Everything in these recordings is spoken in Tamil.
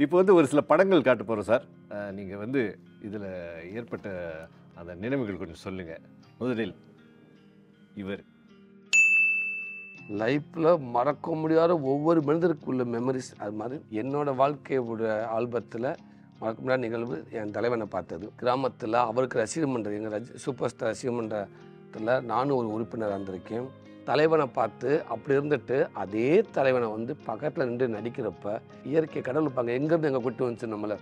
இப்போ வந்து ஒரு சில படங்கள் காட்ட போறோம் சார். நீங்க வந்து இதுல ஏற்பட்ட அந்த நினைவுகள் கொஞ்சம் சொல்லுங்க. முதலில் இவர். லைஃப்பில் மறக்க முடியாத ஒவ்வொரு மனிதருக்குள்ள மெமரிஸ் அது மாதிரி என்னோட வாழ்க்கையோட ஆல்பத்தில் மறக்க முடியாத நிகழ்வு என் தலைவனை பார்த்தது. கிராமத்தில் அவருக்கு ரசிகர் மன்றம் எங்கள் சூப்பர் ஸ்டார் ரசிகர் மன்றத்தில் நானும் ஒரு உறுப்பினராக இருந்திருக்கேன். தலைவனை பார்த்து அப்படி இருந்துட்டு அதே தலைவனை வந்து பக்கத்தில் நின்று நடிக்கிறப்ப இயற்கை கடவுள் இருப்பாங்க எங்கேருந்து எங்கே கூட்டி வந்துச்சு நம்மளை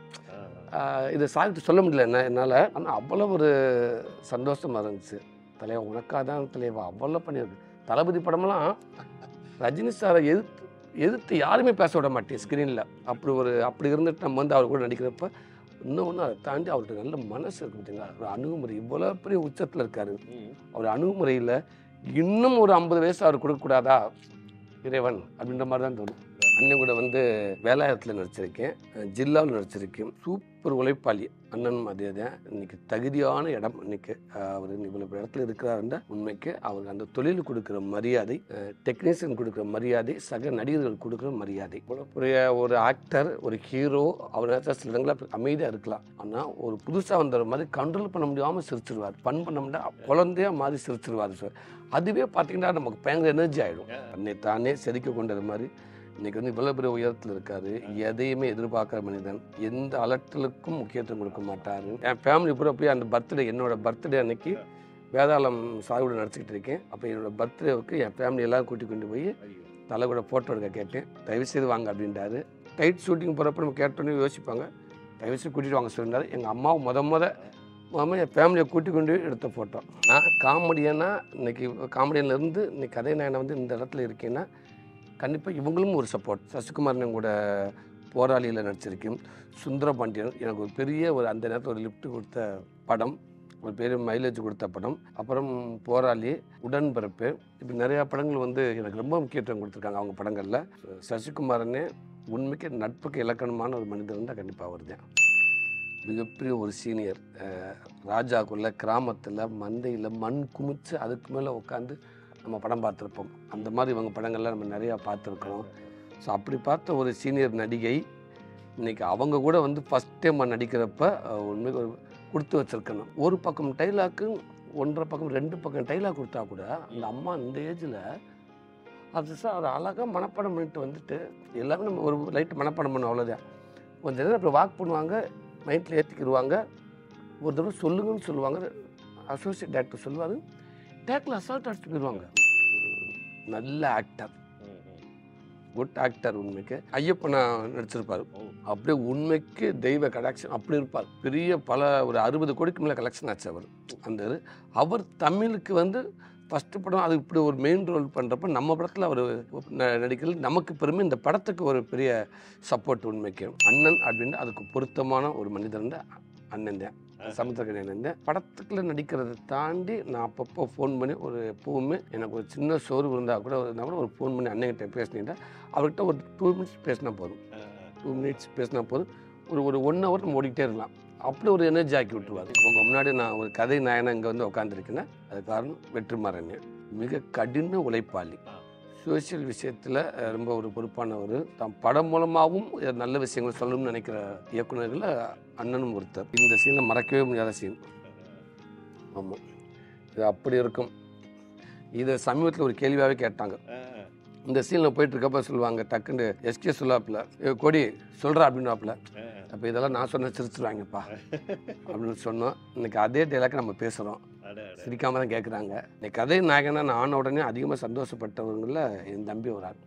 இதை சாப்பிட்டு சொல்ல முடியல என்னால். ஆனால் அவ்வளோ ஒரு சந்தோஷமாக இருந்துச்சு. தலைவன் உனக்காக தான் தலைவா அவ்வளோ பண்ணியிருக்கு. தளபதி படமெல்லாம் ரஜினி சாரை எதிர்த்து யாருமே பேச விட மாட்டேன் ஸ்க்ரீனில். அப்படி இருந்துட்டு நம்ம வந்து அவர் கூட நடிக்கிறப்ப இன்னொன்று அதை தாண்டி அவர்கிட்ட நல்ல மனசு இருக்கு பார்த்தீங்களா. ஒரு அணுகுமுறை இவ்வளோ பெரிய உச்சத்தில் இருக்கார். அவர் அணுகுமுறையில் இன்னும் ஒரு 50 வயசு அவர் கொடுக்கக்கூடாதா இறைவன் அப்படின்ற மாதிரி தான் தோணும். அண்ணன் கூட வந்து வேலாயத்தில் நடிச்சிருக்கேன், ஜில்லாவில் நடிச்சிருக்கேன். சூப்பர் உழைப்பாளி அண்ணன். அதே தான் இன்னைக்கு தகுதியான இடம். இன்னைக்கு அவர் இவ்வளோ இடத்துல இருக்கிறாருன்ற உண்மைக்கு அவருக்கு அந்த தொழில் கொடுக்குற மரியாதை, டெக்னீஷியன் கொடுக்குற மரியாதை, சக நடிகர்கள் கொடுக்குற மரியாதை. இவ்வளோ பெரிய ஒரு ஆக்டர், ஒரு ஹீரோ, அவர் சில இடங்களில் அமைதியாக இருக்கலாம். ஆனால் ஒரு புதுசாக வந்த மாதிரி கண்ட்ரோல் பண்ண முடியாமல் சிரிச்சிருவார். ஃபன் பண்ண முடியாது குழந்தையாக மாதிரி சிரிச்சிருவார் சார். அதுவே பார்த்தீங்கன்னா நமக்கு பயங்கர எனர்ஜி ஆகிடும். தன்னை தானே செதுக்க கொண்டது மாதிரி இன்றைக்கி வந்து இவ்வளோ பெரிய உயரத்தில் இருக்கார். எதையுமே எதிர்பார்க்குற மனிதன். எந்த அலட்டலுக்கும் முக்கியத்துவம் கொடுக்க மாட்டார். என் ஃபேமிலி கூட போய் அந்த பர்த்டே, என்னோடய பர்த்டே அன்னைக்கு வேதாளம் சாகுட நடிச்சிக்கிட்டு இருக்கேன். அப்போ என்னோடய பர்த்டேவுக்கு என் ஃபேமிலி எல்லாம் கூட்டி கொண்டு போய் தலை கூட ஃபோட்டோ எடுக்க கேட்டேன். தயவுசெய்து வாங்க அப்படின்றாரு. டைட் ஷூட்டிங் போகிறப்ப நம்ம கேட்டோன்னே யோசிப்பாங்க. தயவுசெய்து கூட்டிகிட்டு வாங்க சொல்லியிருந்தாரு. எங்கள் அம்மாவை மாமா என் ஃபேமிலியை கூட்டி கொண்டு போய் எடுத்த ஃபோட்டோ. நான் காமெடியனா இன்றைக்கி காமெடியன்லேருந்து இன்னைக்கு கதை நான் வந்து இந்த இடத்துல இருக்கேன்னா கண்டிப்பாக இவங்களும் ஒரு சப்போர்ட். சசிகுமாரன் கூட போராளியில் நடிச்சிருக்கேன். சுந்தரபாண்டியன் எனக்கு ஒரு பெரிய அந்த நேரத்தில் ஒரு லிஃப்ட் கொடுத்த படம், ஒரு பெரிய மைலேஜ் கொடுத்த படம். அப்புறம் போராளி, உடன்பிறப்பு, இப்போ நிறையா படங்கள் வந்து எனக்கு ரொம்ப முக்கியத்துவம் கொடுத்துருக்காங்க அவங்க படங்களில். சசிகுமாரனே உண்மைக்கு நட்புக்கு இலக்கணமான ஒரு மனிதர் இருந்தால் கண்டிப்பாக அவர் தான். மிகப்பெரிய ஒரு சீனியர். ராஜாக்குள்ள கிராமத்தில் மந்தையில் மண் குமிச்சு அதுக்கு மேலே உட்காந்து நம்ம படம் பார்த்துருப்போம். அந்த மாதிரி இவங்க படங்கள்லாம் நம்ம நிறையா பார்த்துருக்கோம். ஸோ அப்படி பார்த்த ஒரு சீனியர் நடிகை இன்றைக்கி அவங்க கூட வந்து ஃபஸ்ட் டைம் நடிக்கிறப்ப உண்மைக்கு ஒரு கொடுத்து வச்சுருக்கணும். ஒரு பக்கம் டைலாக்கு 1.5 பக்கம் 2 பக்கம் டைலாக் கொடுத்தா கூட அந்த அம்மா இந்த ஏஜில் அது சார் அதை அழகாக மனப்பாடம் பண்ணிட்டு வந்துட்டு எல்லாமே நம்ம ஒரு லைட்டு மனப்பாடம் பண்ணோம் அவ்வளோதான். கொஞ்சம் நேரம் அப்புறம் வாக் பண்ணுவாங்க, மைண்டில் ஏற்றிக்கிடுவாங்க. ஒரு தடவை சொல்லுங்கன்னு சொல்லுவாங்க, அசோசியேட் டேரக்டர் சொல்லுவார், டேரக்டரில் அசால்ட் அடிச்சுட்டு போயிடுவாங்க. நல்ல ஆக்டர், குட் ஆக்டர். உண்மைக்கு ஐயப்பனா நடிச்சிருப்பார். அப்படியே உண்மைக்கு தெய்வ கலெக்ஷன் அப்படி இருப்பார். பெரிய ஒரு 60 கோடிக்கு மேலே கலெக்ஷன் ஆச்சு அவர். அவர் தமிழுக்கு வந்து ஃபஸ்ட்டு படம் அது இப்படி ஒரு மெயின் ரோல் பண்ணுறப்ப நம்ம படத்தில் அவர் நடிக்கிறது நமக்கு பெருமை. இந்த படத்துக்கு ஒரு பெரிய சப்போர்ட். உண்மைக்கு அண்ணன் அப்படின்னு அதுக்கு பொருத்தமான ஒரு மனிதன் அண்ணன் தான். சமுத்திரக்கணி அண்ணன் படத்துக்குள்ள நடிக்கிறத தாண்டி நான் அப்பப்போ ஃபோன் பண்ணி எப்போவுமே எனக்கு ஒரு சின்ன சோர்வு இருந்தால் கூட ஒரு ஃபோன் பண்ணி அண்ணன்கிட்ட பேசினீங்கன்னா அவர்கிட்ட ஒரு 2 மினிட்ஸ் பேசினா போதும். 2 மினிட்ஸ் பேசினா போதும். ஒரு 1 ஹவர் நம்ம ஓடிக்கிட்டே இருக்கலாம். அப்படி ஒரு எனர்ஜி ஆக்கி விட்டுருவார். உங்கள் முன்னாடி நான் ஒரு கதை நாயனா இங்கே வந்து உட்காந்துருக்கேன்னா அது காரணம் வெற்றிமாறன். மிக கடின உழைப்பாளி. சோசியல் விஷயத்தில் ரொம்ப ஒரு பொறுப்பானவர். தான் படம் மூலமாகவும் நல்ல விஷயங்கள் சொல்லணும்னு நினைக்கிற இயக்குநர்களில் அண்ணனும் ஒருத்தர். இந்த சீனை மறக்கவே முடியாத சீன். ஆமாம், இது அப்படி இருக்கும். இதை சமீபத்தில் ஒரு கேள்வியாகவே கேட்டாங்க. இந்த சீனில் போயிட்டுருக்கப்ப சொல்லுவாங்க, டக்குன்னு எஸ்கே சொல்லாப்பில் கொடி சொல்கிறா அப்படின்னாப்புல. அப்போ இதெல்லாம் நான் சொன்ன சிரிச்சிருவாங்கப்பா அப்படின்னு சொன்னோம். இன்றைக்கி அதே டைலாக் நம்ம பேசுகிறோம், சிரிக்காமல் தான் கேட்குறாங்க. இந்த கதை நாயகனா நான் ஆன உடனே அதிகமாக சந்தோஷப்பட்டவங்களில் என் தம்பி ஒரு ஆள்.